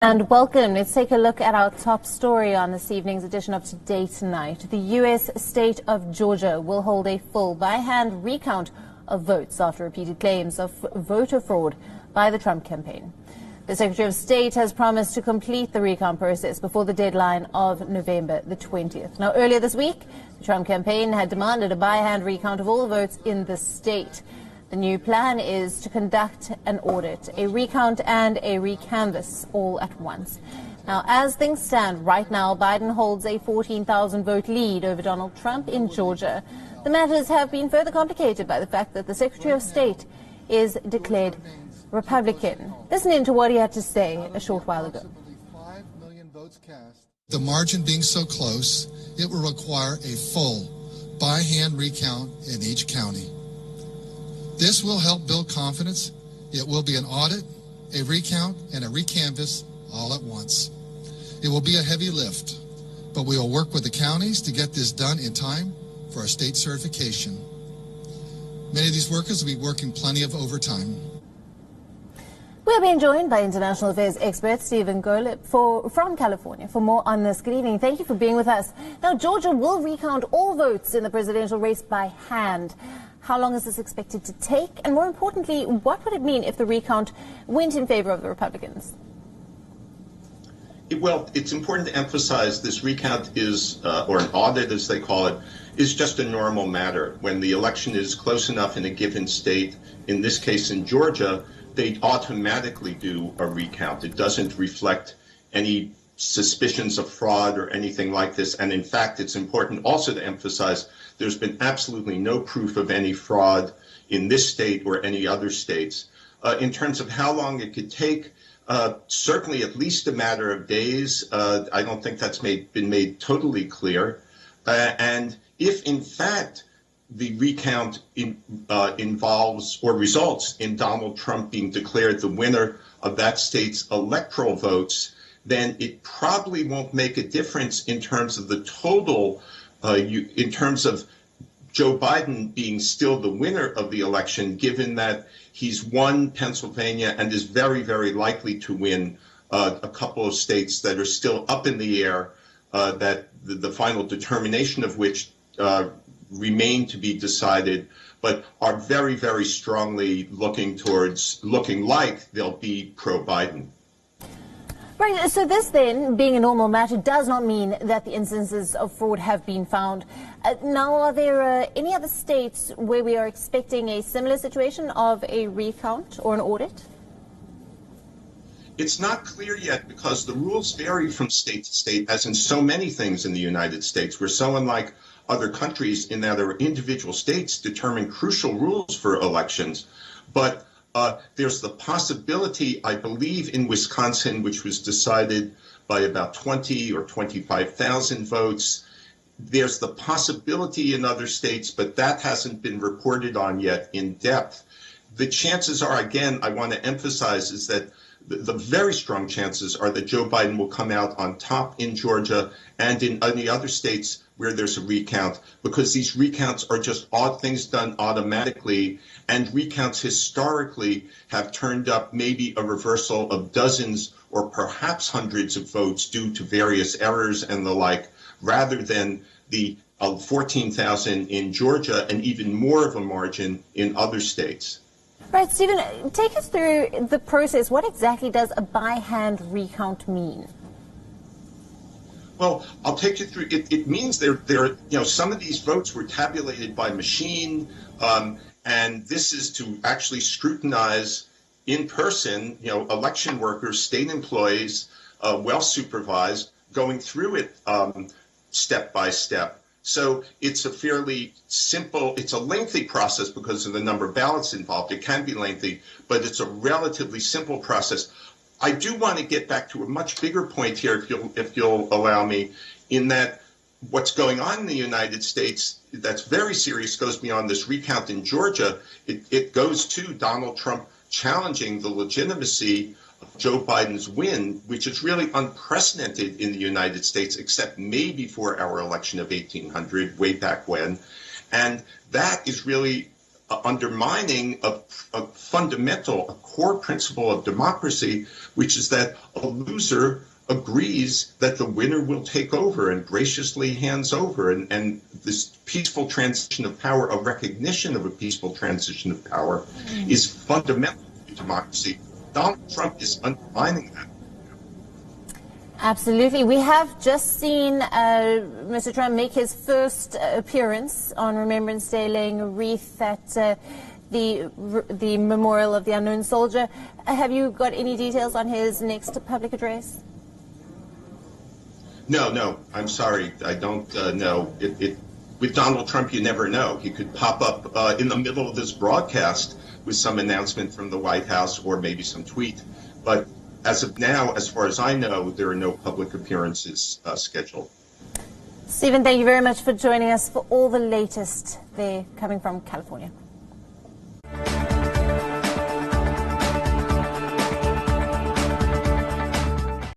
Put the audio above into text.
And welcome. Let's take a look at our top story on this evening's edition of Today Tonight. The U.S. state of Georgia will hold a full by-hand recount of votes after repeated claims of voter fraud by the Trump campaign. The Secretary of State has promised to complete the recount process before the deadline of November the 20th. Now, earlier this week, the Trump campaign had demanded a by-hand recount of all the votes in the state. The new plan is to conduct an audit, a recount and a recanvass all at once. Now, as things stand right now, Biden holds a 14,000 vote lead over Donald Trump in Georgia. The matters have been further complicated by the fact that the Secretary of State is declared Republican. Listen in to what he had to say a short while ago. 5 million votes cast. The margin being so close, it will require a full by-hand recount in each county. This will help build confidence. It will be an audit, a recount, and a recanvass all at once. It will be a heavy lift, but we will work with the counties to get this done in time for our state certification. Many of these workers will be working plenty of overtime. We're being joined by international affairs expert Stephen Golub from California for more on this. Good evening. Thank you for being with us. Now, Georgia will recount all votes in the presidential race by hand. How long is this expected to take? And more importantly, what would it mean if the recount went in favor of the Republicans? Well, it's important to emphasize this recount is, or an audit as they call it, is just a normal matter. When the election is close enough in a given state, in this case in Georgia, they automatically do a recount. It doesn't reflect any suspicions of fraud or anything like this. And in fact, it's important also to emphasize there's been absolutely no proof of any fraud in this state or any other states. In terms of how long it could take, certainly at least a matter of days. I don't think that's been made totally clear. And if in fact the recount involves or results in Donald Trump being declared the winner of that state's electoral votes, then it probably won't make a difference in terms of the total, in terms of Joe Biden being still the winner of the election, given that he's won Pennsylvania and is very, very likely to win a couple of states that are still up in the air, that the final determination of which remain to be decided, but are very, very strongly looking like they'll be pro-Biden. Right, so this then, being a normal matter, does not mean that the instances of fraud have been found. Now, are there any other states where we are expecting a similar situation of a recount or an audit? It's not clear yet because the rules vary from state to state, as in so many things in the United States. We're so unlike other countries in that our individual states determine crucial rules for elections. But there's the possibility, I believe, in Wisconsin, which was decided by about 20 or 25,000 votes. There's the possibility in other states, but that hasn't been reported on yet in depth. The chances are, again, I want to emphasize, is that the very strong chances are that Joe Biden will come out on top in Georgia and in any other states where there's a recount, because these recounts are just odd things done automatically, and recounts historically have turned up maybe a reversal of dozens or perhaps hundreds of votes due to various errors and the like, rather than the 14,000 in Georgia and even more of a margin in other states. Right, Stephen, take us through the process. What exactly does a by-hand recount mean? Well, I'll take you through. It means some of these votes were tabulated by machine, and this is to actually scrutinize in person, election workers, state employees, well supervised, going through it step by step. So it's a fairly simple, it's a lengthy process because of the number of ballots involved. It can be lengthy, but it's a relatively simple process. I do want to get back to a much bigger point here, if you'll allow me, in that what's going on in the United States that's very serious goes beyond this recount in Georgia. It goes to Donald Trump challenging the legitimacy of Joe Biden's win, which is really unprecedented in the United States, except maybe for our election of 1800, way back when. And that is really undermining a fundamental, a core principle of democracy, which is that a loser agrees that the winner will take over and graciously hands over. And this peaceful transition of power, a recognition of a peaceful transition of power, is fundamental to democracy. Donald Trump is undermining that. Absolutely. We have just seen Mr. Trump make his first appearance on Remembrance Day, laying a wreath at the Memorial of the Unknown Soldier. Have you got any details on his next public address? No, I'm sorry. I don't know. With Donald Trump, you never know. He could pop up in the middle of this broadcast with some announcement from the White House or maybe some tweet. But as of now, as far as I know, there are no public appearances scheduled. Stephen, thank you very much for joining us for all the latest there coming from California.